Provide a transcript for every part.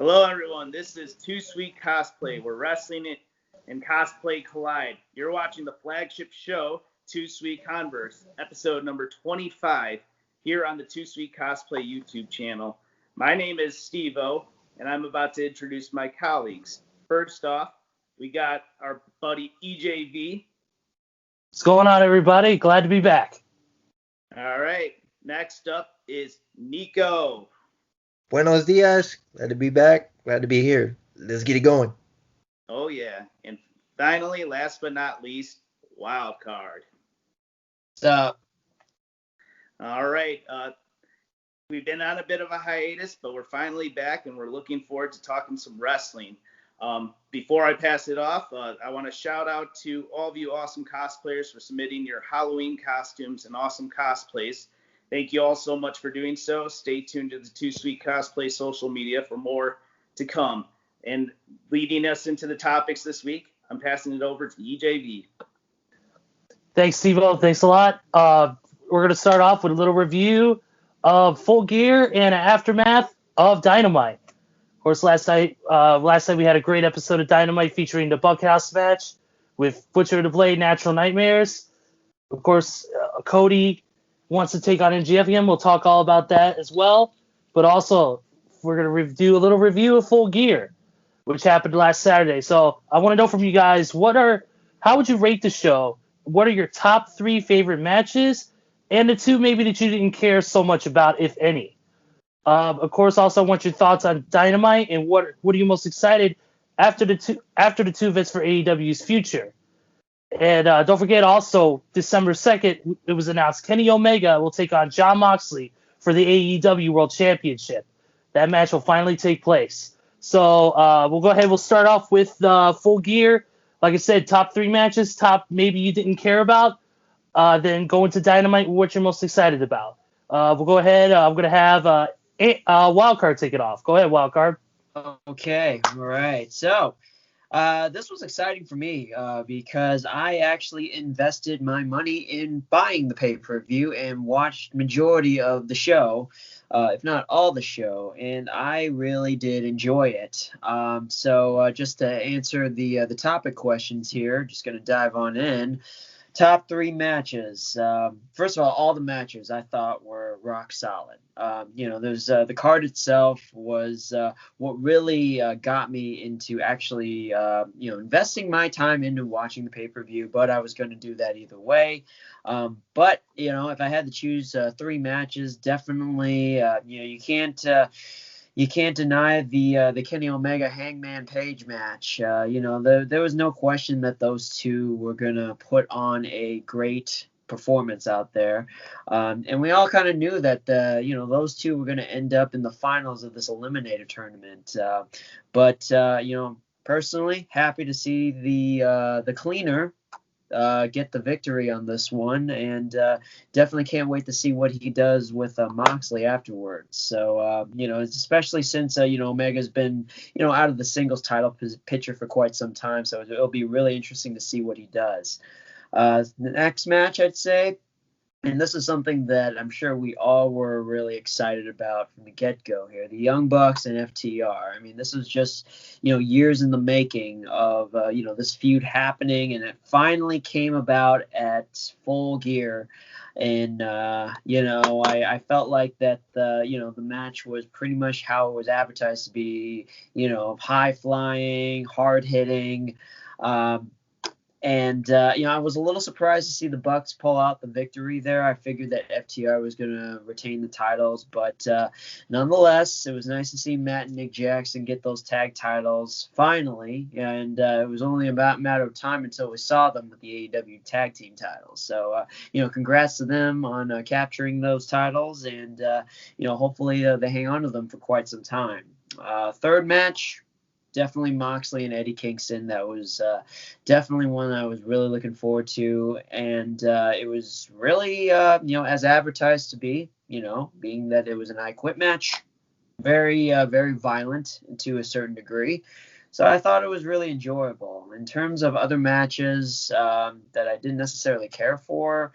Hello, everyone. This is Too Sweet Cosplay, where wrestling and cosplay collide. You're watching the flagship show, Too Sweet Converse, episode number 25, here on the Too Sweet Cosplay YouTube channel. My name is Steve-O, and I'm about to introduce my colleagues. First off, we got our buddy EJV. What's going on, everybody? Glad to be back. All right. Next up is Nico. Buenos dias. Glad to be back. Glad to be here. Let's get it going. Oh, yeah. And finally, last but not least, Wild Card. What's up? All right. We've been on a bit of a hiatus, but we're finally back, and we're looking forward to talking some wrestling. Before I pass it off, I want to shout out to all of you awesome cosplayers for submitting your Halloween costumes and awesome cosplays. Thank you all so much for doing so. Stay tuned to the Too Sweet Cosplay social media for more to come. And leading us into the topics this week, I'm passing it over to EJV. Thanks, Steve-O. Thanks a lot. We're going to start off with a little review of Full Gear and an aftermath of Dynamite. Of course, last night we had a great episode of Dynamite featuring the Bunkhouse match with Butcher the Blade, Natural Nightmares. Of course, Cody wants to take on MJF again. We'll talk all about that as well. But also, we're going to do a little review of Full Gear, which happened last Saturday. So I want to know from you guys, how would you rate the show? What are your top 3 favorite matches? And the 2 maybe that you didn't care so much about, if any. Of course, also I want your thoughts on Dynamite and what are you most excited after the two events for AEW's future. And don't forget also, December 2nd, it was announced Kenny Omega will take on Jon Moxley for the AEW World Championship. That match will finally take place. So we'll go ahead. We'll start off with Full Gear. Like I said, top 3 matches, top maybe you didn't care about. Then go into Dynamite, what you're most excited about. We'll go ahead. I'm going to have Wildcard take it off. Go ahead, Wildcard. Okay, all right. So this was exciting for me because I actually invested my money in buying the pay-per-view and watched majority of the show, if not all the show, and I really did enjoy it. So just to answer the topic questions here, just going to dive on in. Top 3 matches. First of all the matches I thought were rock solid. There's the card itself was what really got me into actually, investing my time into watching the pay-per-view, but I was going to do that either way. But if I had to choose 3 matches, definitely, you can't deny the Kenny Omega Hangman Page match. There was no question that those two were going to put on a great performance out there. And we all kind of knew that, those two were going to end up in the finals of this Eliminator tournament. But personally, happy to see the cleaner get the victory on this one, and definitely can't wait to see what he does with Moxley afterwards. So especially since Omega's been out of the singles title picture for quite some time, so it'll be really interesting to see what he does. The next match, I'd say, and this is something that I'm sure we all were really excited about from the get-go here, the Young Bucks and FTR. I mean, this was just, years in the making of, this feud happening, and it finally came about at Full Gear. And, I felt like that, the match was pretty much how it was advertised to be, high-flying, hard-hitting, And I was a little surprised to see the Bucks pull out the victory there. I figured that FTR was going to retain the titles, but nonetheless, it was nice to see Matt and Nick Jackson get those tag titles finally, and it was only about a matter of time until we saw them with the AEW tag team titles. So, congrats to them on capturing those titles, and hopefully they hang on to them for quite some time. Third match. Definitely Moxley and Eddie Kingston. That was definitely one I was really looking forward to. And it was really, as advertised to be, being that it was an I Quit match. Very, very violent to a certain degree. So I thought it was really enjoyable. In terms of other matches that I didn't necessarily care for,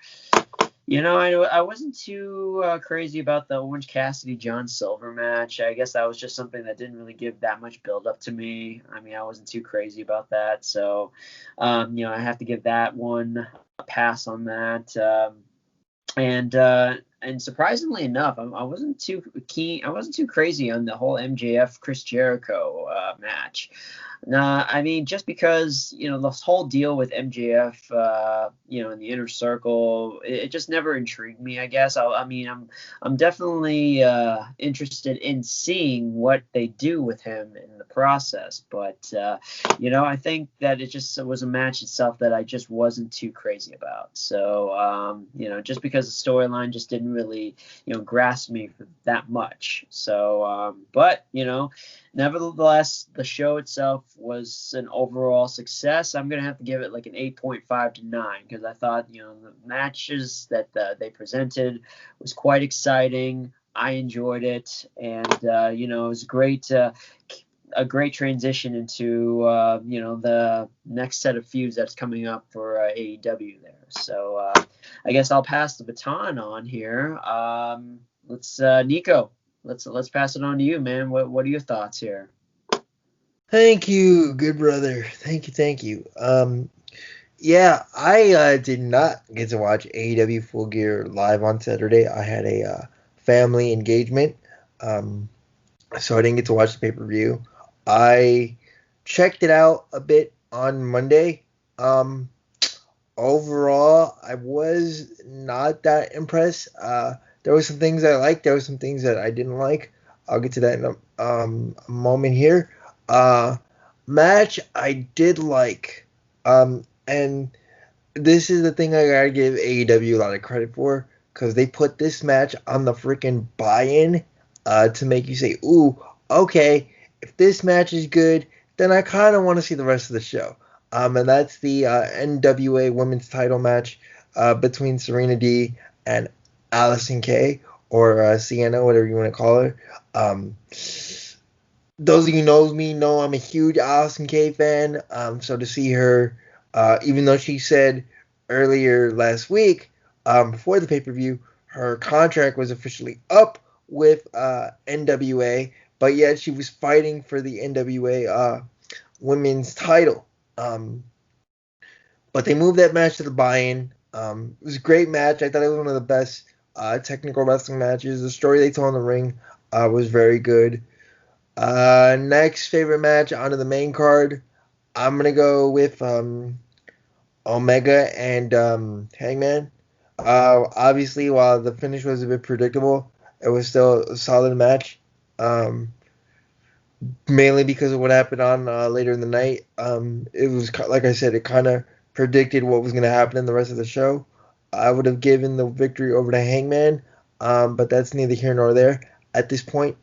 I wasn't too crazy about the Orange Cassidy John Silver match. I guess that was just something that didn't really give that much build up to me. I mean, I wasn't too crazy about that. So, I have to give that one a pass on that. And surprisingly enough, I wasn't too keen. I wasn't too crazy on the whole MJF Chris Jericho match. Nah, I mean, just because this whole deal with MJF, in the inner circle, it just never intrigued me. I guess. I'm definitely interested in seeing what they do with him in the process. But I think that it just was a match itself that I just wasn't too crazy about. So just because the storyline just didn't really grasp me for that much. So, but nevertheless, the show itself was an overall success. I'm going to have to give it like an 8.5 to 9 because I thought, the matches that they presented was quite exciting. I enjoyed it, and it was a great transition into the next set of feuds that's coming up for AEW there. So I guess I'll pass the baton on here. Nico. Let's pass it on to you, man. What are your thoughts here? Thank you, good brother. Thank you. Yeah, I did not get to watch AEW Full Gear live on Saturday. I had a family engagement, so I didn't get to watch the pay-per-view. I checked it out a bit on Monday. Overall, I was not that impressed. There were some things I liked. There were some things that I didn't like. I'll get to that in a moment here. Match I did like. And this is the thing I gotta give AEW a lot of credit for, because they put this match on the freaking buy-in to make you say, ooh, okay, if this match is good, then I kind of want to see the rest of the show. And that's the NWA Women's Title match between Serena D and Allison Kay, or Sienna, whatever you want to call her. Those of you who knows me know I'm a huge Allison Kay fan. So to see her, even though she said earlier last week, before the pay-per-view, her contract was officially up with NWA, but yet she was fighting for the NWA Women's Title. But they moved that match to the buy-in. It was a great match. I thought it was one of the best technical wrestling matches. The story they told in the ring was very good. Next favorite match onto the main card, I'm going to go with Omega and Hangman. Obviously, while the finish was a bit predictable, it was still a solid match. Mainly because of what happened on later in the night. It was, like I said, it kind of predicted what was going to happen in the rest of the show. I would have given the victory over to Hangman, but that's neither here nor there at this point.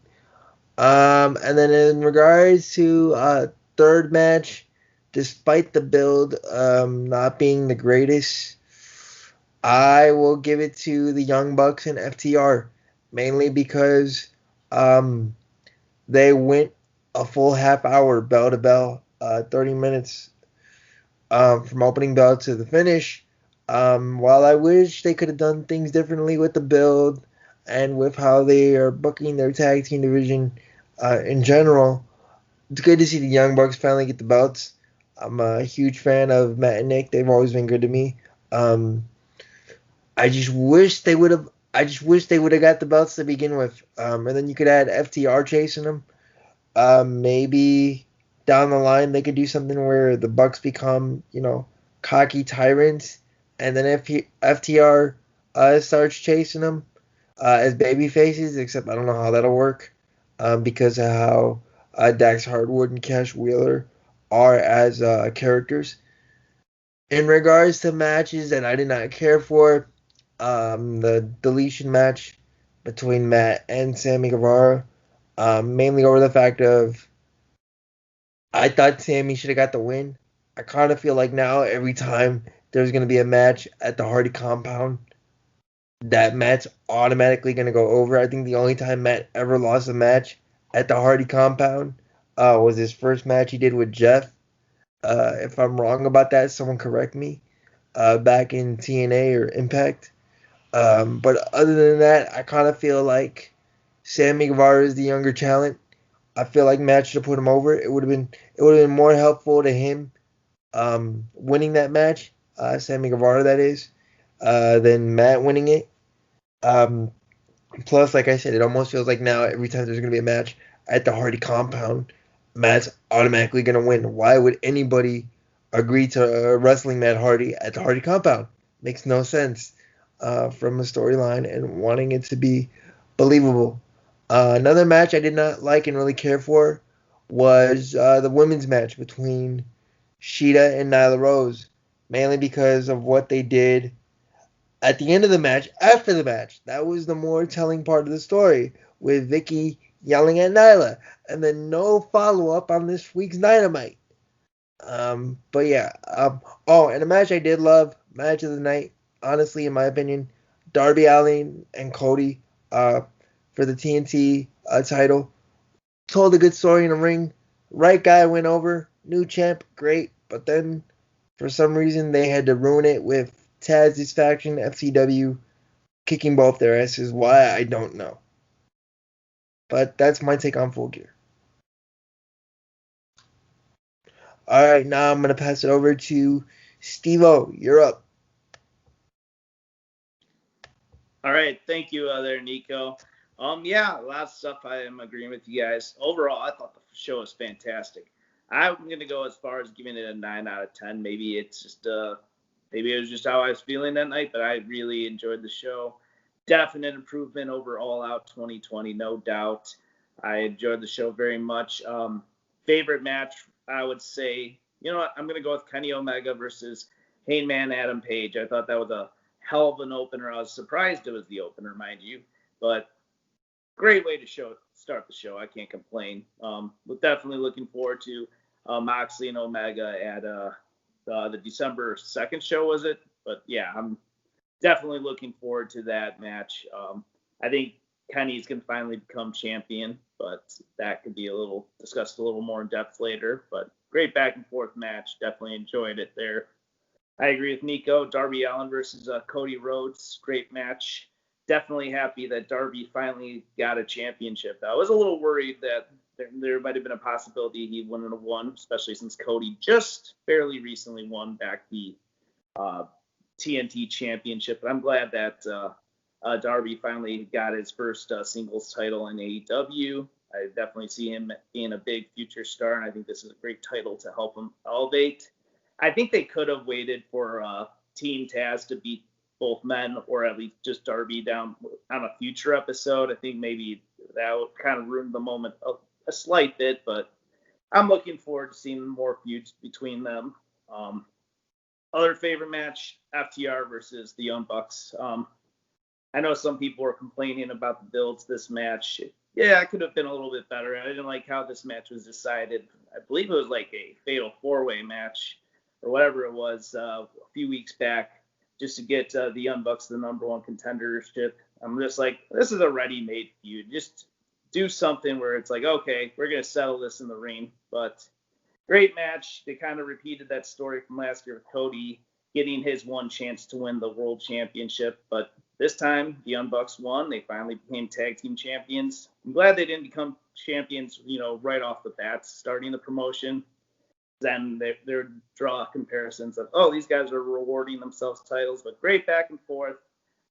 And then in regards to third match, despite the build not being the greatest, I will give it to the Young Bucks and FTR, mainly because they went a full half hour bell to bell, 30 minutes from opening bell to the finish. While I wish they could have done things differently with the build and with how they are booking their tag team division in general, it's good to see the Young Bucks finally get the belts. I'm a huge fan of Matt and Nick. They've always been good to me. I just wish they would have got the belts to begin with. And then you could add FTR chasing them. Maybe down the line they could do something where the Bucks become, cocky tyrants, and then FTR starts chasing them as baby faces. Except I don't know how that'll work because of how Dax Hardwood and Cash Wheeler are as characters. In regards to matches that I did not care for, the deletion match between Matt and Sammy Guevara. Mainly over the fact of I thought Sammy should have got the win. I kind of feel like now every time there's going to be a match at the Hardy compound, that Matt's automatically going to go over. I think the only time Matt ever lost a match at the Hardy compound was his first match he did with Jeff. If I'm wrong about that, someone correct me. Back in TNA or Impact. But other than that, I kind of feel like Sammy Guevara is the younger talent. I feel like Matt should have put him over. It would have been more helpful to him winning that match, Sammy Guevara that is, than Matt winning it. Um, Plus, like I said, it almost feels like now every time there's gonna be a match at the Hardy compound, Matt's automatically gonna win. Why would anybody agree to wrestling Matt Hardy at the Hardy compound? Makes no sense from a storyline and wanting it to be believable. Another match I did not like and really care for was the women's match between Sheeta and Nyla Rose, mainly because of what they did at the end of the match, after the match. That was the more telling part of the story, with Vicky yelling at Nyla, and then no follow up on this week's Dynamite. But yeah. Oh, and a match I did love, match of the night, honestly, in my opinion, Darby Allin and Cody for the TNT title. Told a good story in the ring. Right guy went over. New champ, great. But then, for some reason, they had to ruin it with Taz's faction, FCW, kicking both their asses. Why, I don't know. But that's my take on Full Gear. All right, now I'm going to pass it over to Steve-O. You're up. All right, thank you there, Nico. Yeah, a lot of stuff I am agreeing with you guys. Overall, I thought the show was fantastic. I'm gonna go as far as giving it a 9 out of 10. Maybe it's just maybe it was just how I was feeling that night, but I really enjoyed the show. Definite improvement over All Out 2020, no doubt. I enjoyed the show very much. Favorite match, I would say, you know what? I'm gonna go with Kenny Omega versus Hangman Adam Page. I thought that was a hell of an opener. I was surprised it was the opener, mind you, but great way to start the show. I can't complain. But definitely looking forward to Moxley and Omega at the December 2nd show, was it? But yeah, I'm definitely looking forward to that match. I think Kenny's can finally become champion, but that could be discussed a little more in depth later. But great back and forth match. Definitely enjoyed it there. I agree with Nico. Darby Allin versus Cody Rhodes. Great match. Definitely happy that Darby finally got a championship. I was a little worried that there might have been a possibility he wouldn't have won, especially since Cody just fairly recently won back the TNT championship. But I'm glad that Darby finally got his first singles title in AEW. I definitely see him being a big future star, and I think this is a great title to help him elevate. I think they could have waited for Team Taz to beat both men, or at least just Darby down on a future episode. I think maybe that would kind of ruin the moment a slight bit, but I'm looking forward to seeing more feuds between them. Other favorite match, FTR versus the Young Bucks. I know some people were complaining about the builds this match. Yeah, it could have been a little bit better. I didn't like how this match was decided. I believe it was like a fatal 4-way match or whatever it was a few weeks back, just to get the Young Bucks the number one contendership. I'm just like, this is a ready-made feud. Just do something where it's like, okay, we're going to settle this in the ring. But great match. They kind of repeated that story from last year with Cody getting his one chance to win the world championship. But this time, the Young Bucks won. They finally became tag team champions. I'm glad they didn't become champions, right off the bat, starting the promotion. Then they draw comparisons of, oh, these guys are rewarding themselves titles, but great back and forth.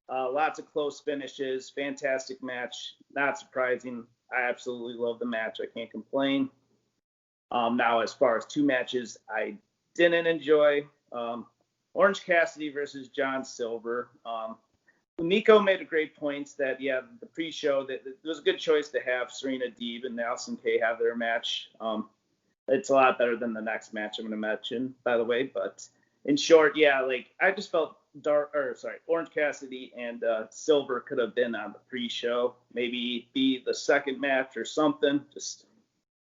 Lots of close finishes, fantastic match. Not surprising. I absolutely love the match. I can't complain. Now, as far as two matches I didn't enjoy, Orange Cassidy versus John Silver. Nico made a great point that, yeah, the pre-show, that it was a good choice to have Serena Deeb and Allysin Kay have their match. It's a lot better than the next match I'm going to mention, by the way. But in short, yeah, like I just felt Orange Cassidy and Silver could have been on the pre-show, maybe be the second match or something.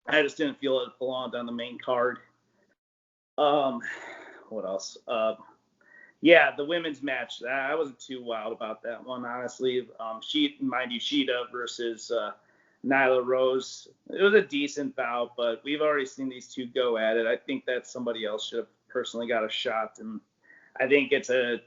I just didn't feel it belonged on the main card. What else? Yeah, the women's match. I wasn't too wild about that one, honestly. Sheeta versus Nyla Rose. It was a decent bout, but we've already seen these two go at it. I think that somebody else should have personally got a shot, and I think it's a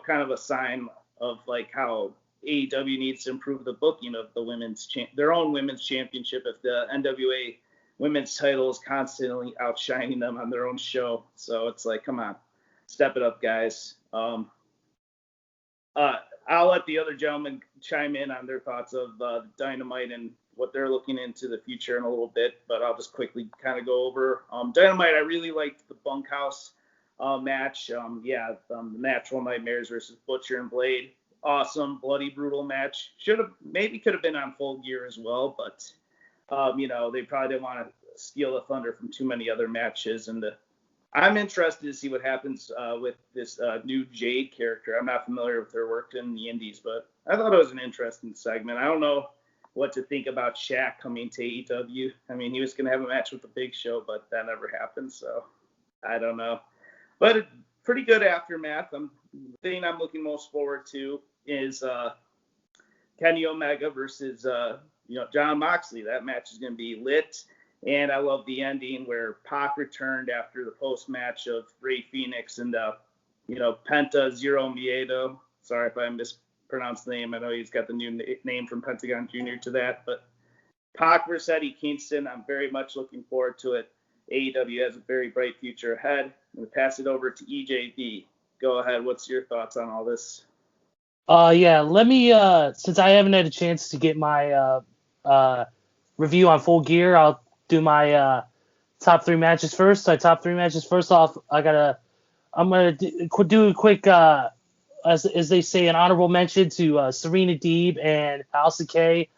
kind of a sign of like how AEW needs to improve the booking of the their own women's championship if the NWA women's title is constantly outshining them on their own show. So it's like, come on, step it up, guys. I'll let the other gentlemen chime in on their thoughts of Dynamite and what they're looking into the future in a little bit, but I'll just quickly kind of go over Dynamite. I really liked the bunkhouse match. The Natural Nightmares versus Butcher and Blade. Awesome, bloody, brutal match. Could have been on Full Gear as well, but they probably didn't want to steal the thunder from too many other matches. And I'm interested to see what happens with this new Jade character. I'm not familiar with her work in the Indies, but I thought it was an interesting segment. I don't know what to think about Shaq coming to AEW. I mean, he was going to have a match with the Big Show, but that never happened, so I don't know. But a pretty good aftermath. The thing I'm looking most forward to is Kenny Omega versus John Moxley. That match is going to be lit. And I love the ending where Pac returned after the post-match of Rey Fenix and, Penta Zero Miedo. Sorry if I mispronounced the name. I know he's got the new name from Pentagon Jr. to that. But Pac versus Eddie Kingston, I'm very much looking forward to it. AEW has a very bright future ahead. I'm going to pass it over to EJB. Go ahead. What's your thoughts on all this? Let me, since I haven't had a chance to get my review on Full Gear, I'll do my top three matches first. So top three matches. First off, I'm gonna do a quick, as they say, an honorable mention to Serena Deeb and Alisa Kay.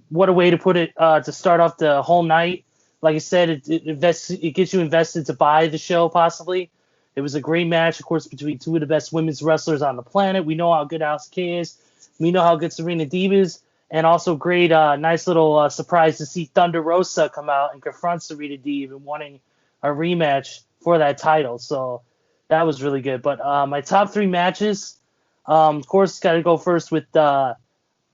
What a way to put it to start off the whole night. Like I said, it gets you invested to buy the show possibly. It was a great match, of course, between two of the best women's wrestlers on the planet. We know how good Alisa Kay is. We know how good Serena Deeb is. And also great, nice little surprise to see Thunder Rosa come out and confront Serena Deeb and wanting a rematch for that title. So that was really good. But my top three matches, of course, got to go first with Darby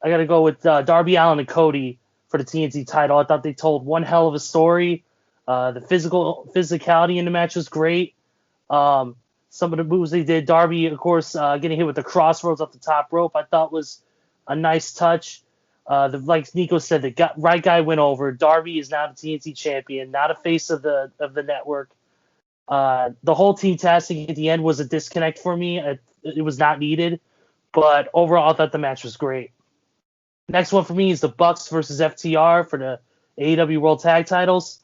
Allin and Cody for the TNT title. I thought they told one hell of a story. The physicality in the match was great. Some of the moves they did, Darby, of course, getting hit with the crossroads off the top rope, I thought was a nice touch. Like Nico said, the right guy went over. Darby is now the TNT champion, not a face of the network. The whole team tasking at the end was a disconnect for me. It was not needed, but overall, I thought the match was great. Next one for me is the Bucks versus FTR for the AEW World Tag Titles.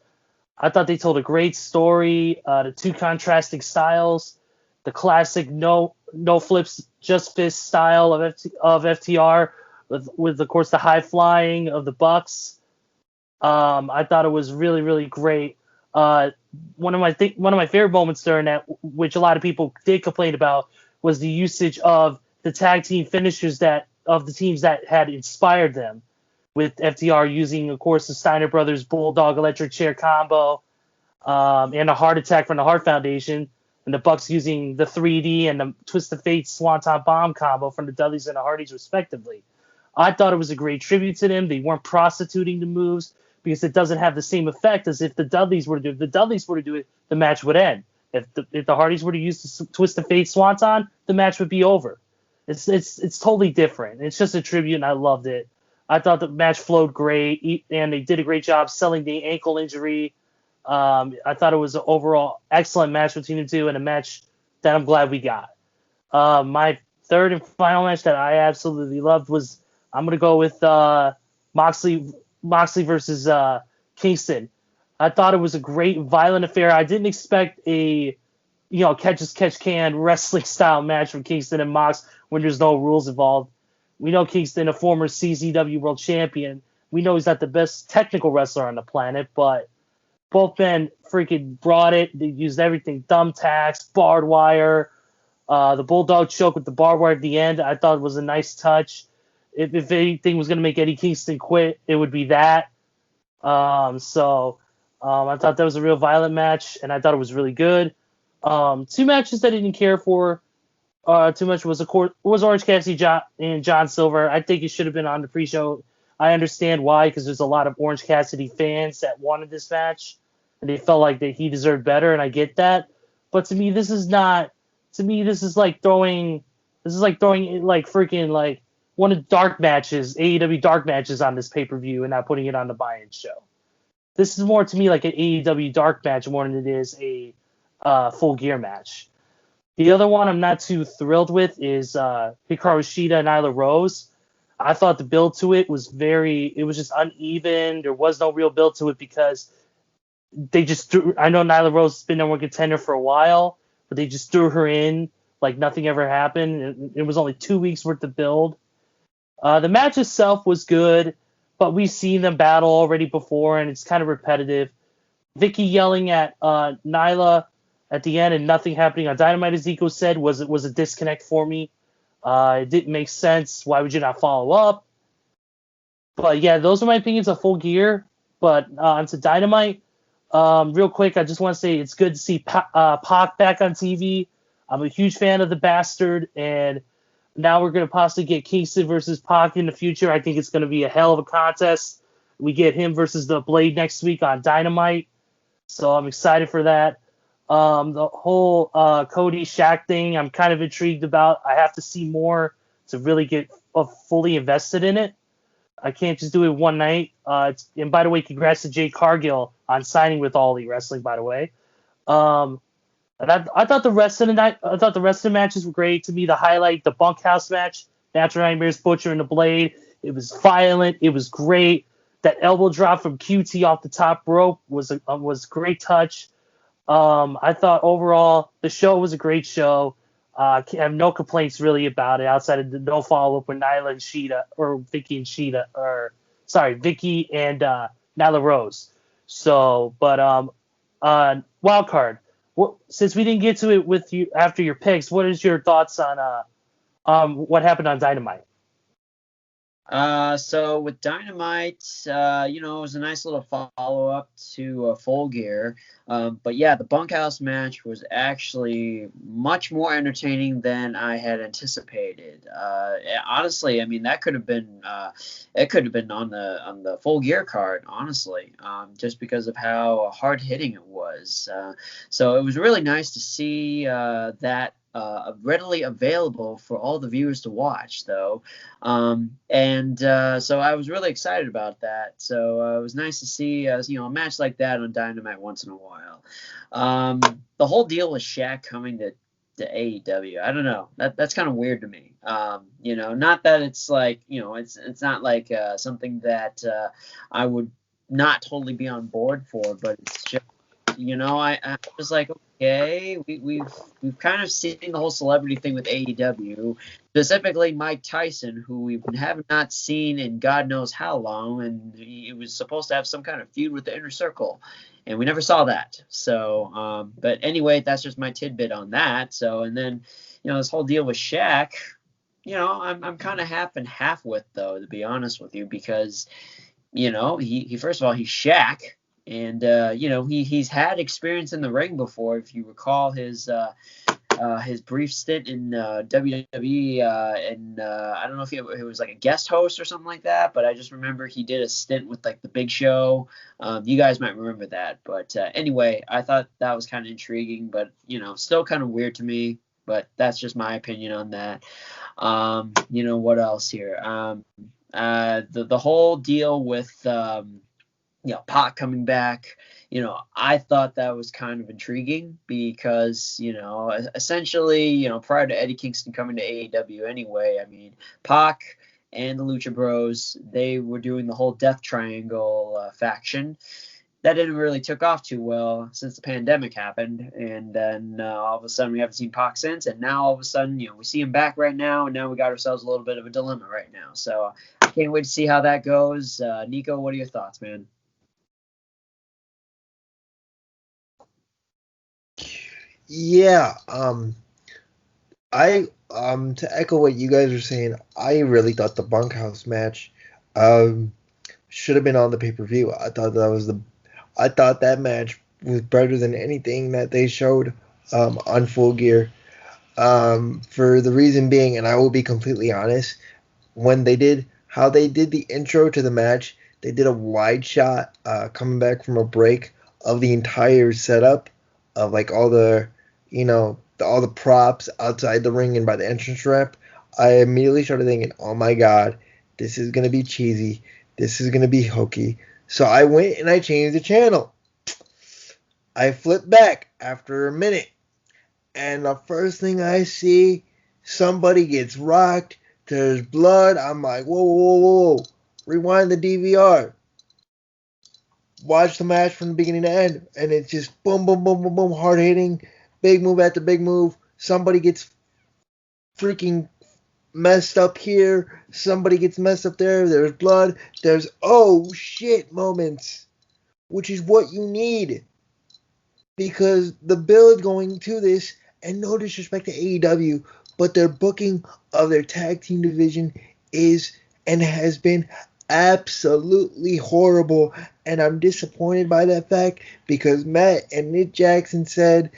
I thought they told a great story. The two contrasting styles, the classic no flips, just fist style of FTR. With of course the high flying of the Bucks. I thought it was really, really great. One of my favorite moments during that, which a lot of people did complain about, was the usage of the tag team finishers of the teams that had inspired them. With FTR using, of course, the Steiner Brothers Bulldog Electric Chair combo, and a Heart Attack from the Heart Foundation, and the Bucks using the 3D and the Twist of Fate Swanton Bomb combo from the Dudleys and the Hardys, respectively. I thought it was a great tribute to them. They weren't prostituting the moves because it doesn't have the same effect as if the Dudleys were to do it. If the Dudleys were to do it, the match would end. If the Hardys were to use the Twist of Fate Swanton, the match would be over. It's totally different. It's just a tribute, and I loved it. I thought the match flowed great, and they did a great job selling the ankle injury. I thought it was an overall excellent match between the two, and a match that I'm glad we got. My third and final match that I absolutely loved was, I'm going to go with Moxley versus Kingston. I thought it was a great, violent affair. I didn't expect a catch-as-catch-can wrestling style match from Kingston and Mox when there's no rules involved. We know Kingston, a former CZW World Champion. We know he's not the best technical wrestler on the planet, but both men freaking brought it. They used everything: thumbtacks, barbed wire, the Bulldog choke with the barbed wire at the end. I thought it was a nice touch. If anything was going to make Eddie Kingston quit, it would be that. I thought that was a real violent match, and I thought it was really good. Two matches that I didn't care for too much was Orange Cassidy and John Silver. I think it should have been on the pre-show. I understand why, because there's a lot of Orange Cassidy fans that wanted this match, and they felt like that he deserved better, and I get that. But to me, this is like throwing This is like throwing like freaking like one of the dark matches, AEW dark matches on this pay-per-view and not putting it on the buy-in show. This is more to me like an AEW dark match more than it is a Full Gear match. The other one I'm not too thrilled with is Hikaru Shida and Nyla Rose. I thought the build to it was it was just uneven. There was no real build to it because they just I know Nyla Rose has been number one contender for a while, but they just threw her in like nothing ever happened. It was only 2 weeks worth of build. The match itself was good, but we've seen them battle already before, and it's kind of repetitive. Vicky yelling at Nyla at the end and nothing happening on Dynamite, as Zico said, was a disconnect for me. It didn't make sense. Why would you not follow up? But yeah, those are my opinions of Full Gear. But onto Dynamite. Real quick, I just want to say it's good to see Pac back on TV. I'm a huge fan of the Bastard, and now we're going to possibly get Kingston versus Pac in the future. I think it's going to be a hell of a contest. We get him versus the Blade next week on Dynamite, so I'm excited for that. The whole Cody Shaq thing, I'm kind of intrigued about. I have to see more to really get fully invested in it. I can't just do it one night. And by the way, congrats to Jade Cargill on signing with All Elite Wrestling, by the way. And I thought the rest of the matches were great. To me, the highlight, the bunkhouse match, Natural Nightmares, Butcher and the Blade. It was violent. It was great. That elbow drop from QT off the top rope was a great touch. I thought overall the show was a great show. I have no complaints really about it outside of the no follow up with Nyla and Shida, or Vicky and Shida, Vicky and Nyla Rose. So, but wild card. Since we didn't get to it with you after your picks, what is your thoughts on what happened on Dynamite? So with Dynamite, it was a nice little follow-up to Full Gear. But yeah, the bunkhouse match was actually much more entertaining than I had anticipated. Honestly, I mean that could have been it could have been on the Full Gear card, honestly, just because of how hard-hitting it was. So it was really nice to see that. Readily available for all the viewers to watch, though. So I was really excited about that. So it was nice to see, a match like that on Dynamite once in a while. The whole deal with Shaq coming to AEW, I don't know. That's kind of weird to me. Not that it's like, it's not like something that I would not totally be on board for, but it's just, I was like, okay, we've kind of seen the whole celebrity thing with AEW, specifically Mike Tyson, who we have not seen in God knows how long, and he was supposed to have some kind of feud with the Inner Circle, and we never saw that. So, but anyway, that's just my tidbit on that. So, and then, this whole deal with Shaq, I'm kind of half and half with, though, to be honest with you, because, he first of all, he's Shaq. And, he's had experience in the ring before. If you recall his brief stint in WWE, and I don't know if it was like a guest host or something like that, but I just remember he did a stint with like the Big Show. You guys might remember that. But anyway, I thought that was kind of intriguing, but, still kind of weird to me. But that's just my opinion on that. What else here? The whole deal with Pac coming back, I thought that was kind of intriguing because, essentially, prior to Eddie Kingston coming to AEW anyway, I mean, Pac and the Lucha Bros, they were doing the whole Death Triangle faction. That didn't really took off too well since the pandemic happened, and then all of a sudden we haven't seen Pac since, and now all of a sudden, we see him back right now, and now we got ourselves a little bit of a dilemma right now. So I can't wait to see how that goes. Nico, what are your thoughts, man? Yeah, I to echo what you guys are saying, I really thought the bunkhouse match should have been on the pay-per-view. I thought that match was better than anything that they showed on Full Gear. For the reason being, and I will be completely honest, when they did the intro to the match, they did a wide shot coming back from a break of the entire setup of like all the all the props outside the ring and by the entrance ramp, I immediately started thinking, oh my god, this is gonna be cheesy, this is gonna be hokey. So I went and I changed the channel. I flipped back after a minute, and the first thing I see, somebody gets rocked, there's blood. I'm like, whoa, whoa, whoa, whoa. Rewind the DVR. Watch the match from the beginning to end, and it's just boom, boom, boom, boom, boom, hard hitting, big move after big move. Somebody gets freaking messed up here, somebody gets messed up there, there's blood, there's oh shit moments, which is what you need. Because the build going to this, and no disrespect to AEW, but their booking of their tag team division is and has been absolutely horrible, and I'm disappointed by that fact because Matt and Nick Jackson said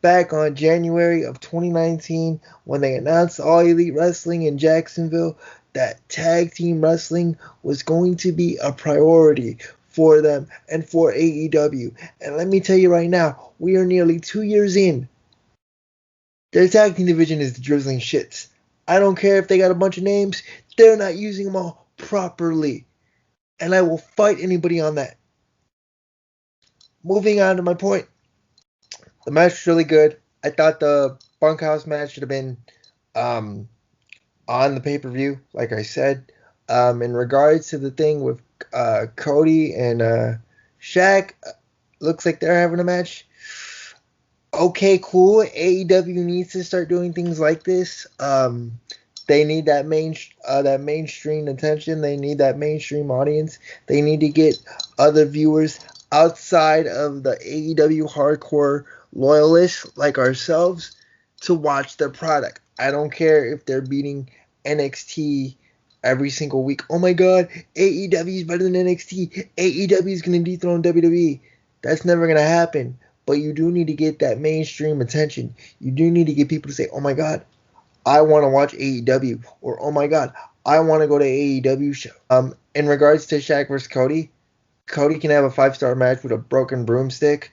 back on January of 2019 when they announced All Elite Wrestling in Jacksonville that tag team wrestling was going to be a priority for them and for AEW. And let me tell you right now, we are nearly 2 years in. Their tag team division is the drizzling shits. I don't care if they got a bunch of names, they're not using them all properly. And I will fight anybody on that. Moving on to my point. The match was really good. I thought the bunkhouse match should have been on the pay-per-view, like I said. In regards to the thing with Cody and Shaq, looks like they're having a match. Okay, cool. AEW needs to start doing things like this. They need that mainstream attention. They need that mainstream audience. They need to get other viewers outside of the AEW hardcore loyalists like ourselves to watch their product. I don't care if they're beating NXT every single week. Oh my god, AEW is better than NXT. AEW is going to dethrone WWE. That's never going to happen. But you do need to get that mainstream attention. You do need to get people to say, oh my god, I want to watch AEW. Or, oh my god, I want to go to AEW show. In regards to Shaq versus Cody, Cody can have a 5-star match with a broken broomstick.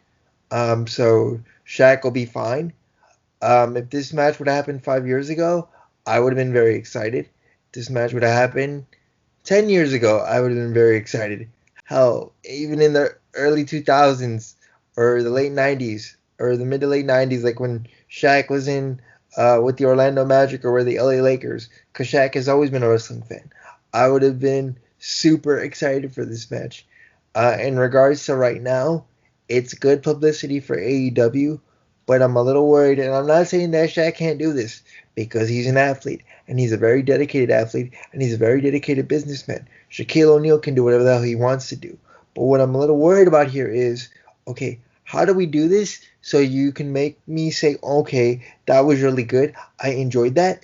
So Shaq will be fine. If this match would have happened 5 years ago, I would have been very excited. If this match would have happened 10 years ago, I would have been very excited. Hell, even in the early 2000s or the late 90s or the mid to late 90s, like when Shaq was in with the Orlando Magic or with the LA Lakers, because Shaq has always been a wrestling fan, I would have been super excited for this match. In regards to right now, it's good publicity for AEW, but I'm a little worried, and I'm not saying that Shaq can't do this, because he's an athlete, and he's a very dedicated athlete, and he's a very dedicated businessman. Shaquille O'Neal can do whatever the hell he wants to do. But what I'm a little worried about here is, okay, how do we do this so you can make me say, okay, that was really good, I enjoyed that,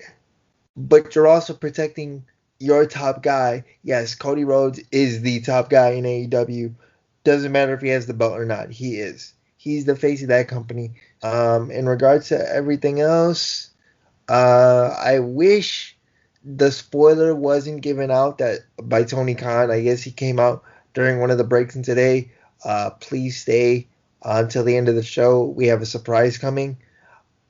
but you're also protecting your top guy. Yes, Cody Rhodes is the top guy in AEW. Doesn't matter if he has the belt or not. He is. He's the face of that company. In regards to everything else, I wish the spoiler wasn't given out that by Tony Khan. I guess he came out during one of the breaks in today. Please stay until the end of the show. We have a surprise coming.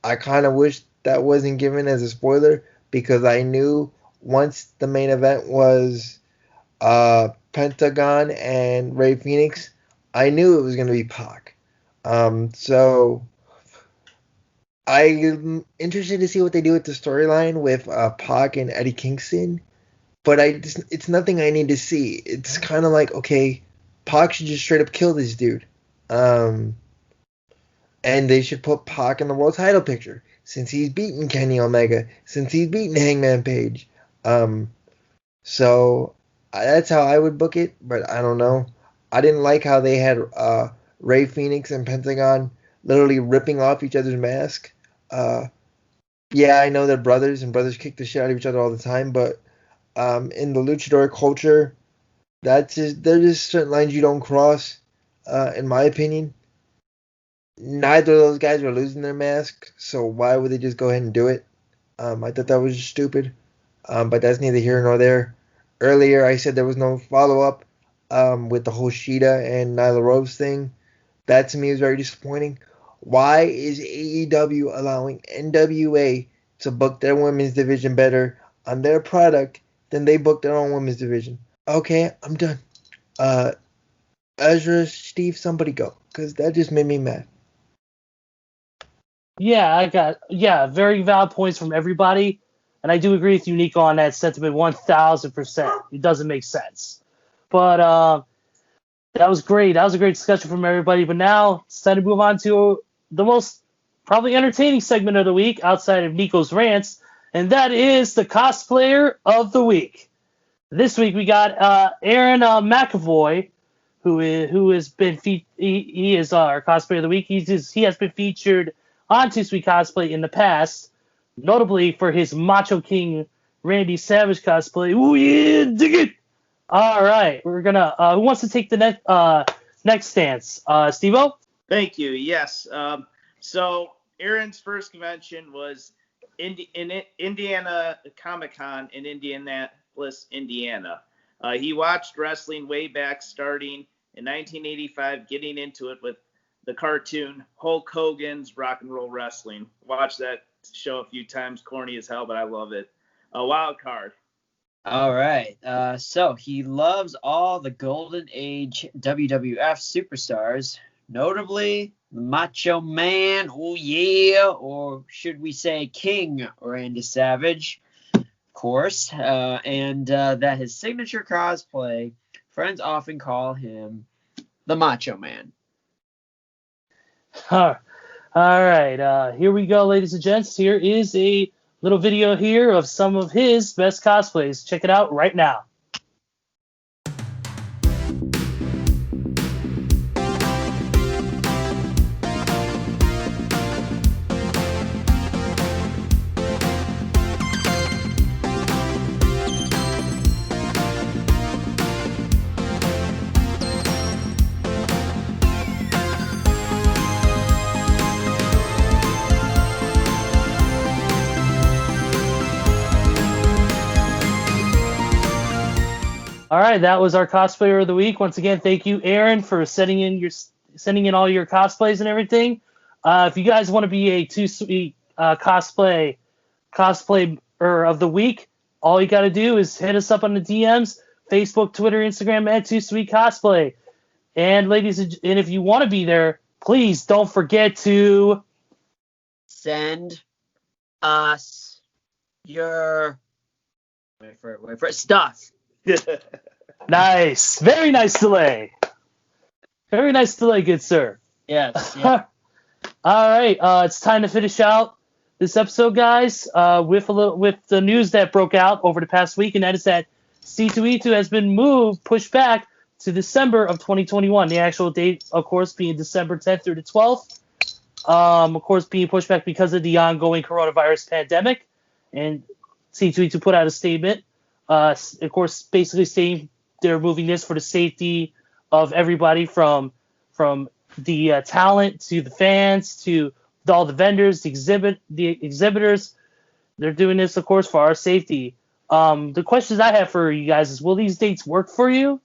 I kind of wish that wasn't given as a spoiler because I knew once the main event was Pentagon and Rey Fenix, I knew it was going to be Pac. So I'm interested to see what they do with the storyline with Pac and Eddie Kingston, but it's nothing I need to see. It's kind of like, okay, Pac should just straight up kill this dude. And they should put Pac in the world title picture since he's beaten Kenny Omega, since he's beaten Hangman Page. So that's how I would book it, but I don't know. I didn't like how they had Rey Fenix and Pentagon literally ripping off each other's mask. Yeah, I know they're brothers, and brothers kick the shit out of each other all the time, but in the luchador culture, there's just certain lines you don't cross, in my opinion. Neither of those guys were losing their mask, so why would they just go ahead and do it? I thought that was just stupid, but that's neither here nor there. Earlier, I said there was no follow-up with the whole Sheeta and Nyla Rose thing. That, to me, is very disappointing. Why is AEW allowing NWA to book their women's division better on their product than they book their own women's division? Okay, I'm done. Ezra, Steve, somebody go, because that just made me mad. Yeah, very valid points from everybody, and I do agree with you, Nico, on that sentiment 1,000%. It doesn't make sense, but that was great. That was a great discussion from everybody. But now it's time to move on to the most probably entertaining segment of the week outside of Nico's rants, and that is the cosplayer of the week. This week we got Aaron McEvoy, who has been he is our cosplayer of the week. He has been featured on 2 Sweet Cosplay in the past, notably for his Macho King Randy Savage cosplay. Ooh yeah, dig it! All right, we're gonna. Who wants to take the next stance? Steve-O? Thank you. Yes. So Aaron's first convention was in Indiana Comic-Con in Indianapolis, Indiana. He watched wrestling way back, starting in 1985, getting into it with the cartoon Hulk Hogan's Rock and Roll Wrestling. Watched that show a few times, corny as hell, but I love it. A wild card. All right. So he loves all the Golden Age WWF superstars, notably Macho Man, oh yeah, or should we say King Randy Savage, of course, and that his signature cosplay, friends often call him the Macho Man. All right, here we go, ladies and gents. Here is a little video here of some of his best cosplays. Check it out right now. All right, that was our cosplayer of the week. Once again, thank you, Aaron, for sending in all your cosplays and everything. If you guys want to be a 2Sweet cosplayer of the week, all you got to do is hit us up on the DMs, Facebook, Twitter, Instagram, at 2Sweet Cosplay. And ladies, and if you want to be there, please don't forget to send us your wait for it, stuff. Nice. Very nice delay. Very nice delay, good sir. Yes. Yeah. All right. It's time to finish out this episode, guys, with the news that broke out over the past week, and that is that C2E2 has been pushed back to December of 2021. The actual date, of course, being December 10th through the 12th. Of course, being pushed back because of the ongoing coronavirus pandemic. And C2E2 put out a statement, of course, basically saying they're moving this for the safety of everybody, from the talent to the fans to all the vendors, the exhibitors. They're doing this, of course, for our safety. The questions I have for you guys is, will these dates work for you?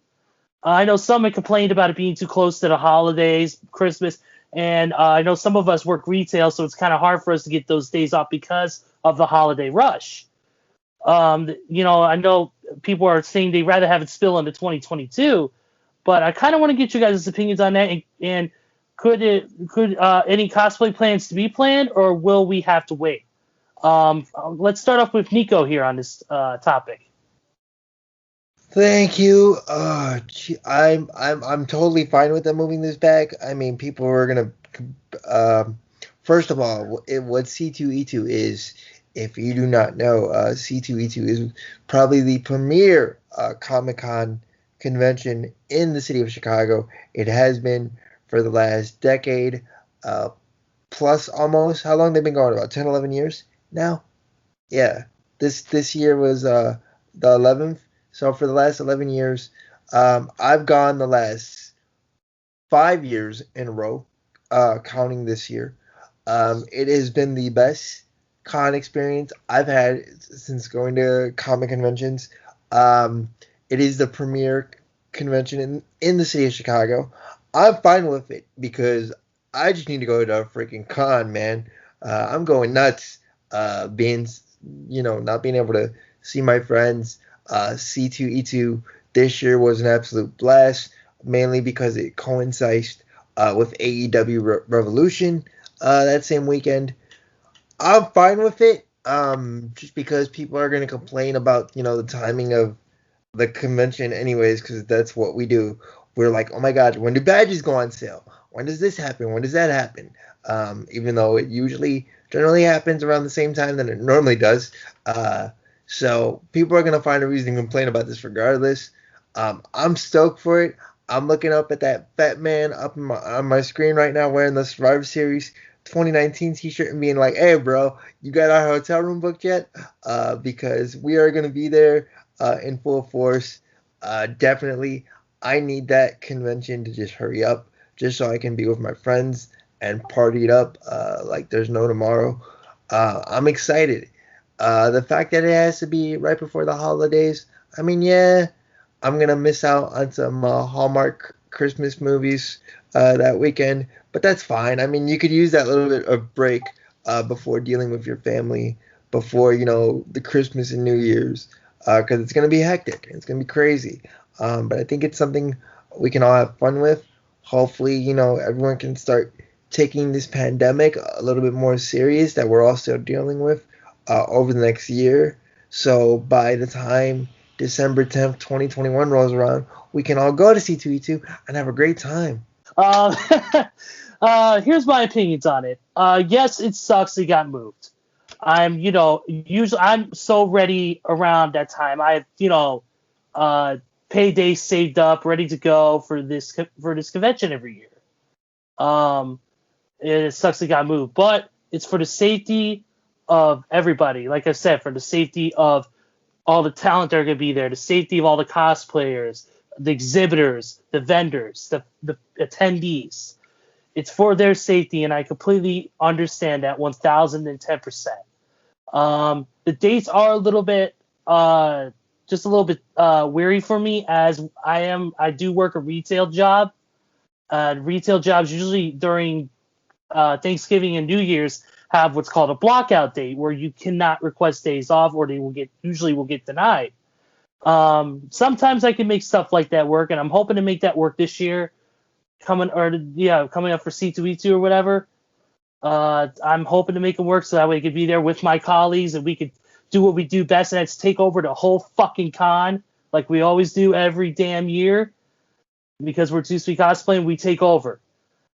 I know some have complained about it being too close to the holidays, Christmas, and I know some of us work retail, so it's kind of hard for us to get those days off because of the holiday rush. I know people are saying they'd rather have it spill into 2022, but I kind of want to get you guys' opinions on that. And could any cosplay plans to be planned, or will we have to wait? Let's start off with Nico here on this topic. Thank you. I'm totally fine with them moving this back. I mean, people are gonna. First of all, what C2E2 is, if you do not know, C2E2 is probably the premier Comic-Con convention in the city of Chicago. It has been for the last decade, plus almost. How long they've been going? About 10, 11 years now? Yeah. This year was the 11th. So for the last 11 years, I've gone the last 5 years in a row, counting this year. It has been the best con experience I've had since going to comic conventions. It is the premier convention in the city of Chicago. I'm fine with it because I just need to go to a freaking con, man. I'm going nuts. Being, not being able to see my friends. C2E2 this year was an absolute blast, mainly because it coincides with AEW Revolution that same weekend. I'm fine with it, just because people are going to complain about, the timing of the convention anyways, because that's what we do. We're like, oh my god, when do badges go on sale? When does this happen? When does that happen? Even though it usually generally happens around the same time that it normally does. So people are gonna find a reason to complain about this regardless. I'm stoked for it. I'm looking up at that fat man up on my screen right now wearing the Survivor Series 2019 t-shirt and being like, hey bro, you got our hotel room booked yet? Because we are gonna be there in full force. Definitely, I need that convention to just hurry up, just so I can be with my friends and party it up like there's no tomorrow. I'm excited. The fact that it has to be right before the holidays, I mean, yeah, I'm gonna miss out on some Hallmark Christmas movies that weekend, but that's fine. I mean, you could use that little bit of break before dealing with your family, before the Christmas and New Year's, because it's gonna be hectic. It's gonna be crazy. But I think it's something we can all have fun with. Hopefully, everyone can start taking this pandemic a little bit more serious that we're all still dealing with over the next year. So by the time December 10th, 2021 rolls around, we can all go to C2E2 and have a great time. Uh, here's my opinions on it. Yes, it sucks it got moved. Usually I'm so ready around that time. I have, payday saved up, ready to go for this convention every year. It sucks it got moved, but it's for the safety of everybody. Like I said, for the safety of all the talent that are going to be there, the safety of all the cosplayers, the exhibitors, the vendors, the attendees. It's for their safety, and I completely understand that 1010%. The dates are a little bit, just a little bit weary for me, as I do work a retail job. Retail jobs usually during Thanksgiving and New Year's have what's called a blockout date, where you cannot request days off, or they will get denied. Sometimes I can make stuff like that work, and I'm hoping to make that work this year. Coming up for C2E2 or whatever. I'm hoping to make it work so that way I could be there with my colleagues and we could do what we do best, and that's take over the whole fucking con like we always do every damn year. Because we're 2 Sweet Cosplay and we take over.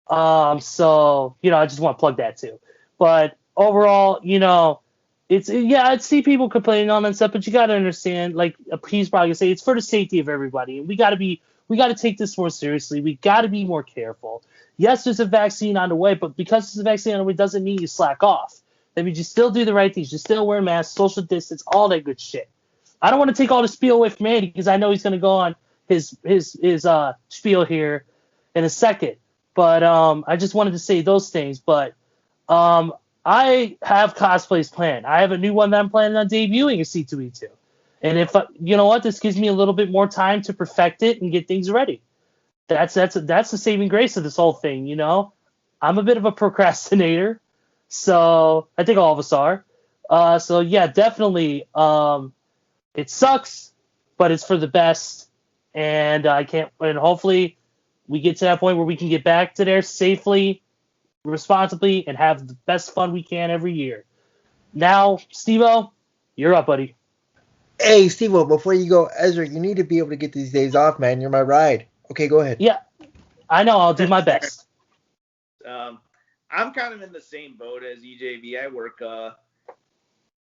So I just want to plug that too. But overall, I see people complaining on that stuff, but you got to understand, like he's probably gonna say, it's for the safety of everybody, and we got to take this more seriously. We got to be more careful. Yes, there's a vaccine on the way, but because there's a vaccine on the way doesn't mean you slack off. That means you still do the right things. You still wear masks, social distance, all that good shit. I don't want to take all the spiel away from Andy because I know he's gonna go on his spiel here in a second. But I just wanted to say those things. But I have cosplays planned. I have a new one that I'm planning on debuting at C2E2. And if you know what, this gives me a little bit more time to perfect it and get things ready. That's the saving grace of this whole thing. I'm a bit of a procrastinator, so I think all of us are. So yeah, definitely. It sucks, but it's for the best. And hopefully we get to that point where we can get back to there safely, responsibly, and have the best fun we can every year. Now, Steve-O, you're up, buddy. Hey, Steve-O, before you go, Ezra, you need to be able to get these days off, man. You're my ride. Okay, go ahead. Yeah, I know. I'll do my best. I'm kind of in the same boat as EJV. I work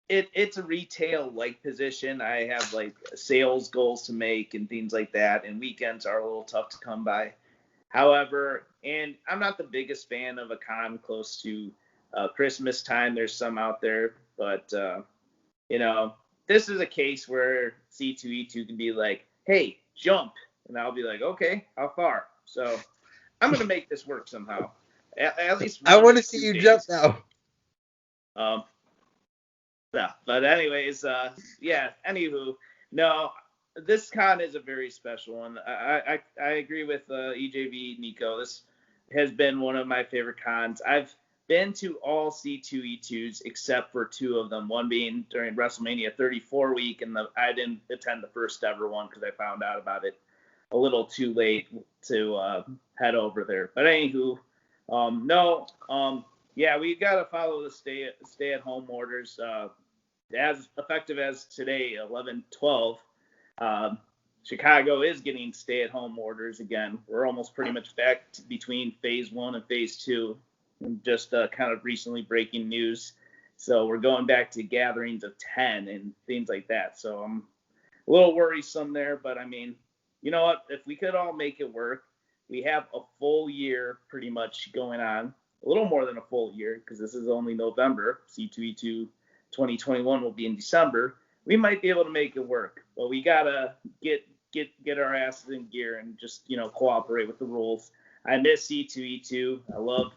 it's a retail-like position. I have like sales goals to make and things like that, and weekends are a little tough to come by. However, and I'm not the biggest fan of a con close to Christmas time. There's some out there, but this is a case where C2E2 can be like, hey, jump, and I'll be like, okay, how far? So I'm gonna make this work somehow. At least I want to see you jump now. Yeah, but anyways, anywho, no, this con is a very special one. I agree with EJV Nico. has been one of my favorite cons. I've been to all C2E2s except for two of them, one being during WrestleMania 34 week, and I didn't attend the first ever one because I found out about it a little too late to head over there. But anywho, yeah, we got to follow the stay-at-home orders. As effective as today, 11/12, Chicago is getting stay-at-home orders again. We're almost pretty much back between phase 1 and phase 2. Just kind of recently breaking news. So we're going back to gatherings of 10 and things like that. So I'm a little worrisome there, but I mean, you know what? If we could all make it work, we have a full year pretty much going on. A little more than a full year because this is only November. C2E2 2021 will be in December. We might be able to make it work, but we gotta get our asses in gear and just, you know, cooperate with the rules. I miss C2E2. I love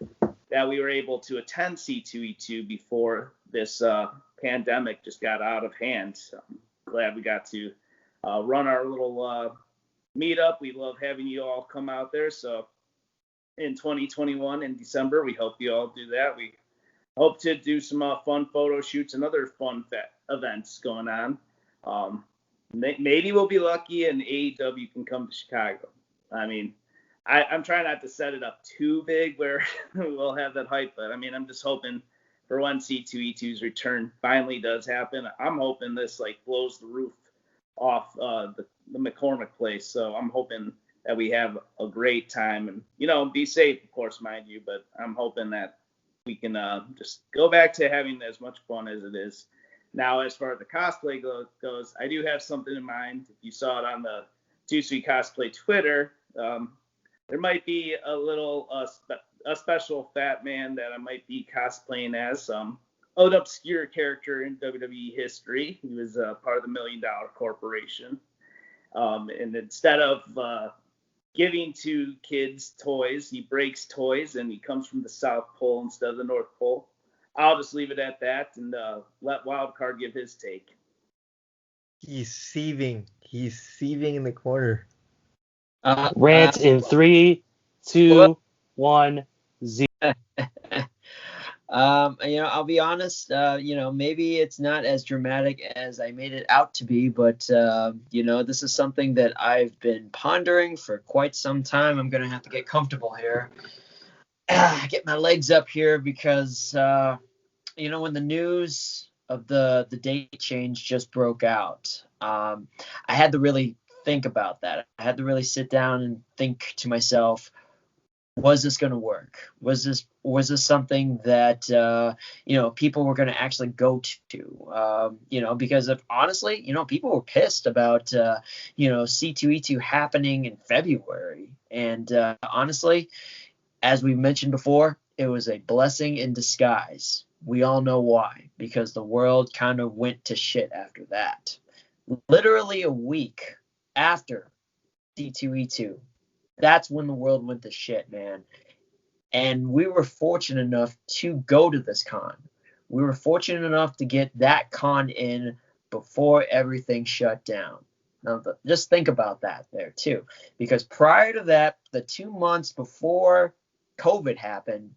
that we were able to attend C2E2 before this pandemic just got out of hand. So I'm glad we got to run our little meetup. We love having you all come out there. So in 2021 in December, we hope you all do that. We hope to do some fun photo shoots and other fun events going on. Maybe we'll be lucky and AEW can come to Chicago. I mean, I'm trying not to set it up too big where we'll have that hype, but I mean, I'm just hoping for when C2E2's return finally does happen. I'm hoping this like blows the roof off the McCormick place. So I'm hoping that we have a great time and, you know, be safe, of course, mind you, but I'm hoping that we can just go back to having as much fun as it is. Now, as far as the cosplay goes, I do have something in mind. If you saw it on the 2-Sweet Cosplay Twitter, there might be a little a special fat man that I might be cosplaying as an obscure character in WWE history. He was part of the $1 Million Corporation. And instead of giving to kids toys, he breaks toys and he comes from the South Pole instead of the North Pole. I'll just leave it at that and let Wildcard give his take. He's seething. He's seething in the corner. Rant in 3, 2, 1, 0. I'll be honest, maybe it's not as dramatic as I made it out to be, but, this is something that I've been pondering for quite some time. I'm going to have to get comfortable here. Get my legs up here because, when the news of the date change just broke out, I had to really think about that. I had to really sit down and think to myself, was this going to work? Was this something that people were going to actually go to? Because honestly, people were pissed about C2E2 happening in February, and honestly, as we mentioned before, it was a blessing in disguise. We all know why, because the world kind of went to shit after that. Literally a week after C2E2. That's when the world went to shit, man. And we were fortunate enough to go to this con. We were fortunate enough to get that con in before everything shut down. Now, just think about that there, too. Because prior to that, the 2 months before COVID happened,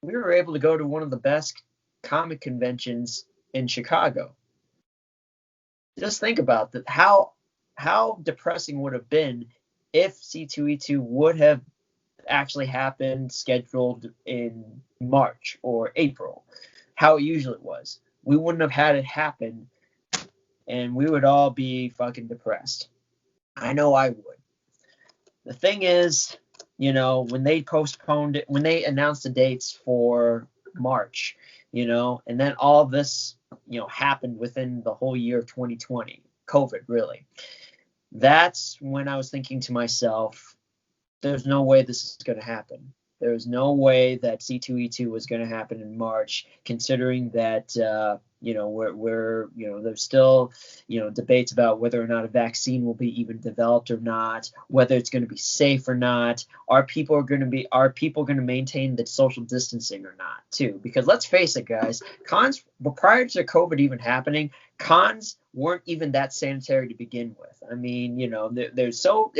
we were able to go to one of the best comic conventions in Chicago. Just think about that. How depressing would have been if C2E2 would have actually happened scheduled in March or April, how it usually was. We wouldn't have had it happen, and we would all be fucking depressed. I know I would. The thing is, when they postponed it, when they announced the dates for March, and then all this, happened within the whole year of 2020, COVID, really. That's when I was thinking to myself, there's no way this is going to happen. There's no way that C2E2 was going to happen in March, considering that, there's still, debates about whether or not a vaccine will be even developed or not, whether it's going to be safe or not. Are people going to maintain the social distancing or not, too? Because let's face it, guys, prior to COVID even happening, cons weren't even that sanitary to begin with. I mean, you know, it was so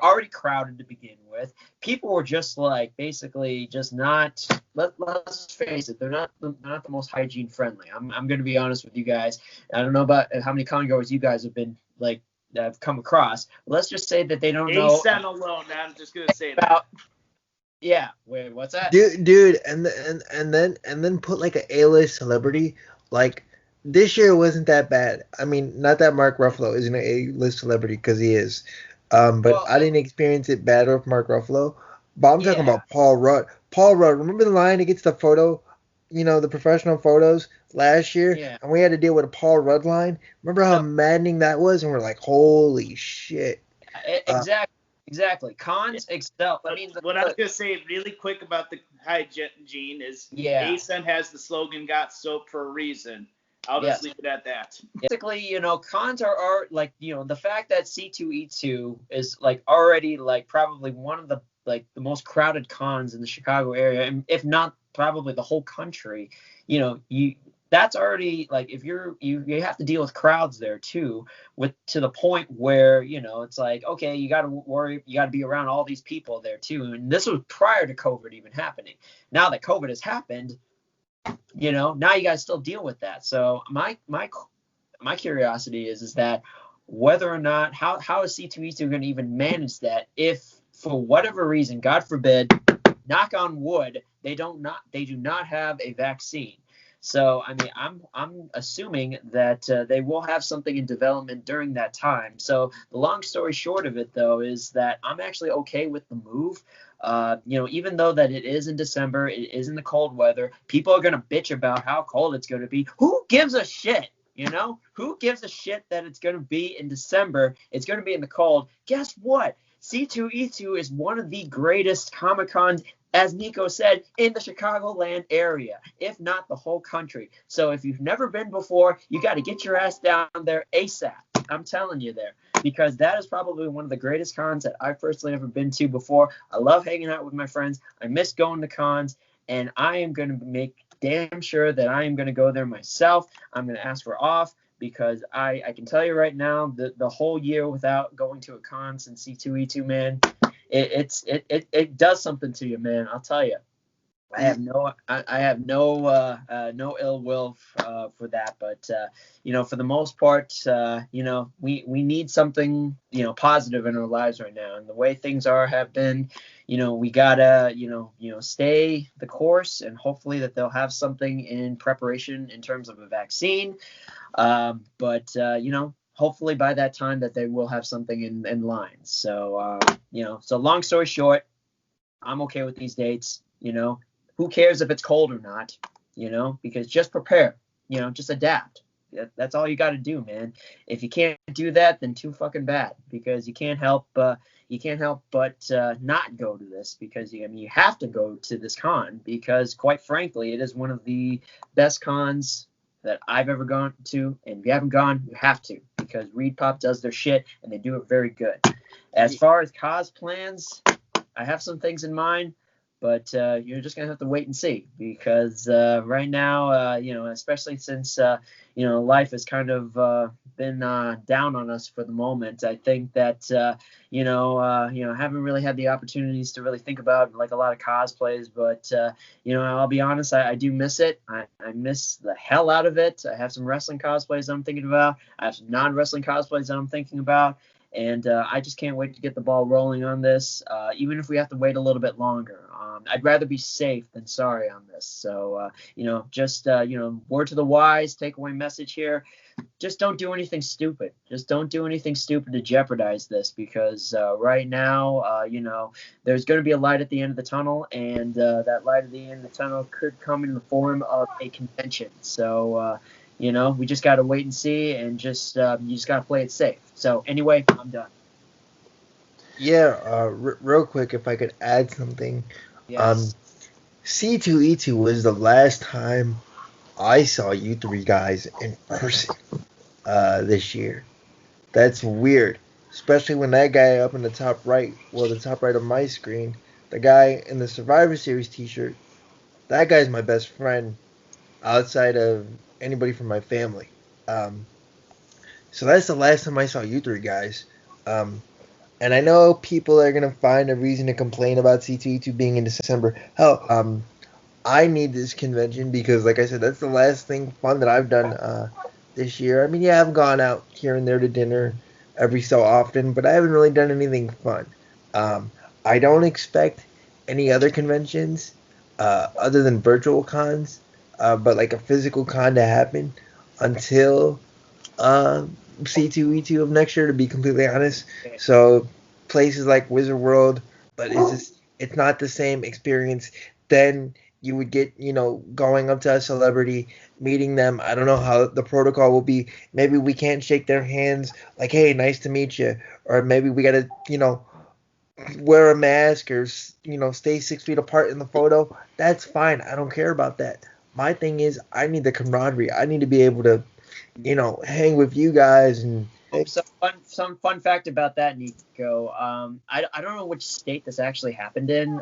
already crowded to begin with. People were just like basically just not. Let's face it, they're not the most hygiene friendly. I'm going to be honest with you guys. I don't know about how many con goers you guys have been like have come across. Let's just say that they don't know. Alone. I'm just going to say about, that. Yeah. Wait, what's that? Dude, and then put like a A-list celebrity. Like this year wasn't that bad. I mean, not that Mark Ruffalo isn't an A-list celebrity because he is. But well, I didn't experience it bad with Mark Ruffalo. But I'm talking about Paul Rudd. Paul Rudd, remember the line against the photo, you know, the professional photos last year? Yeah. And we had to deal with a Paul Rudd line. Remember how maddening that was? And we're like, holy shit. Exactly. Cons excel. I mean, what I was going to say really quick about the hygiene is ASUN has the slogan, got soap for a reason. I'll just leave it at that. Basically, you know, cons are like, you know, the fact that C2E2 is like already like probably one of the most crowded cons in the Chicago area, and if not probably the whole country, you know, that's already like if you have to deal with crowds there too, to the point where, you know, it's like, okay, you got to be around all these people there too. And this was prior to COVID even happening. Now that COVID has happened, you know, now you got to still deal with that. So my curiosity is that whether or not how is C2E2 going to even manage that if for whatever reason, God forbid, knock on wood, they do not have a vaccine. So, I mean, I'm assuming that they will have something in development during that time. So the long story short of it, though, is that I'm actually okay with the move. You know, even though that it is in December, it is in the cold weather, people are going to bitch about how cold it's going to be. Who gives a shit? You know, who gives a shit that it's going to be in December? It's going to be in the cold. Guess what? C2E2 is one of the greatest Comic-Cons, as Nico said, in the Chicagoland area, if not the whole country. So if you've never been before, you got to get your ass down there ASAP. I'm telling you there, because that is probably one of the greatest cons that I've personally ever been to before. I love hanging out with my friends. I miss going to cons, and I am going to make damn sure that I am going to go there myself. I'm going to ask for off. Because I can tell you right now, the whole year without going to a con since C2E2, man, it does something to you, man. I'll tell you. I have no ill will for that, but you know, for the most part, you know, we need something, you know, positive in our lives right now, and the way things have been, you know, we gotta, you know, stay the course, and hopefully that they'll have something in preparation in terms of a vaccine. But you know, hopefully by that time that they will have something in line. So you know, so long story short, I'm okay with these dates. You know, who cares if it's cold or not? You know, because just prepare. You know, just adapt. That's all you got to do, man. If you can't do that, then too fucking bad, because you can't help but not go to this, because you have to go to this con, because quite frankly, it is one of the best cons that I've ever gone to, and if you haven't gone, you have to, because Reed Pop does their shit, and they do it very good. As far as cos plans, I have some things in mind, but you're just gonna have to wait and see, because right now, you know, especially since you know, life has kind of been down on us for the moment, I think that you know, haven't really had the opportunities to really think about like a lot of cosplays, but you know, I'll be honest, I do miss it. I miss the hell out of it. I have some wrestling cosplays I'm thinking about. I have some non-wrestling cosplays that I'm thinking about. And I just can't wait to get the ball rolling on this, even if we have to wait a little bit longer. I'd rather be safe than sorry on this. So, you know, just, you know, word to the wise, takeaway message here. Just don't do anything stupid. Just don't do anything stupid to jeopardize this, because right now, you know, there's going to be a light at the end of the tunnel, and that light at the end of the tunnel could come in the form of a convention. So, you know, we just got to wait and see, and just you just got to play it safe. So anyway, I'm done. Yeah, real quick, if I could add something. Yes. C2E2 was the last time I saw you three guys in person this year. That's weird, especially when that guy up in the top right, well, the top right of my screen, the guy in the Survivor Series t-shirt, that guy's my best friend outside of anybody from my family. So that's the last time I saw you three guys. And I know people are gonna find a reason to complain about C2E2 being in December. Hell, I need this convention because, like I said, that's the last thing fun that I've done this year. I mean, yeah, I've gone out here and there to dinner every so often, but I haven't really done anything fun. I don't expect any other conventions other than virtual cons, but like a physical con to happen until C2E2 of next year, to be completely honest. So places like Wizard World, but it's not the same experience. Then you would get, going up to a celebrity, meeting them. I don't know how the protocol will be. Maybe we can't shake their hands like, hey, nice to meet you. Or maybe we got to, wear a mask or, stay 6 feet apart in the photo. That's fine. I don't care about that. My thing is I need the camaraderie. I need to be able to, hang with you guys. And some fun fact about that, Nico. I don't know which state this actually happened in,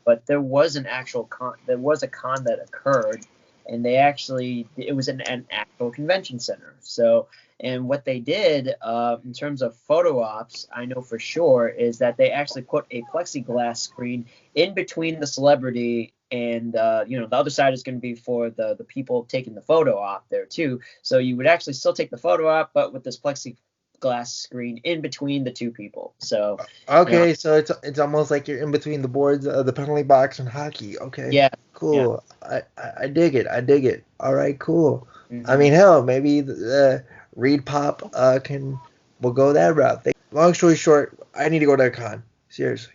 but there was an actual con. There was a con that occurred, and it was in an actual convention center. So, and what they did in terms of photo ops, I know for sure, is that they actually put a plexiglass screen in between the celebrity and the other side is going to be for the people taking the photo op there too. So you would actually still take the photo op, but with this plexiglass screen in between the two people. So okay, so it's almost like you're in between the boards of the penalty box and hockey. Okay, yeah, cool. Yeah. I dig it. All right, cool. Mm-hmm. I mean, hell, maybe the Reed Pop will go that route. Long story short, I need to go to a con. Seriously.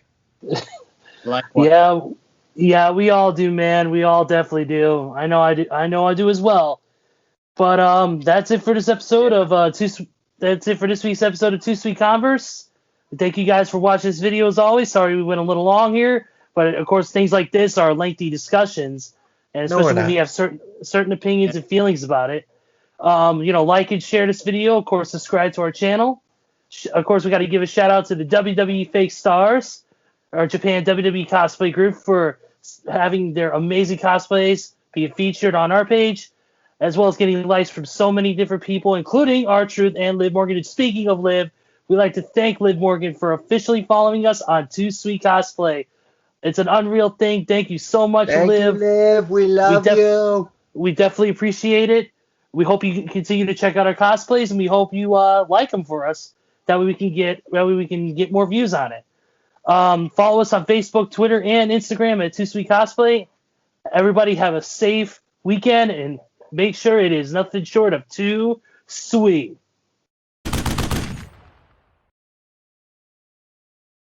Yeah, we all do, man. We all definitely do. I know I do as well. But that's it for this episode of That's it for this week's episode of Two Sweet Converse. Thank you guys for watching this video as always. Sorry we went a little long here, but of course things like this are lengthy discussions, and especially when we have certain opinions and feelings about it. Like and share this video. Of course, subscribe to our channel. Of course, we got to give a shout out to the WWE Fake Stars, our Japan WWE cosplay group, for having their amazing cosplays being featured on our page, as well as getting likes from so many different people, including R-Truth and Liv Morgan. And speaking of Liv, we'd like to thank Liv Morgan for officially following us on Too Sweet Cosplay. It's an unreal thing. Thank you so much, Liv. Thank you, Liv. We love you. We definitely appreciate it. We hope you continue to check out our cosplays, and we hope you like them for us. That way we can get more views on it. Follow us on Facebook, Twitter, and Instagram at Too Sweet Cosplay. Everybody have a safe weekend, and make sure it is nothing short of too sweet.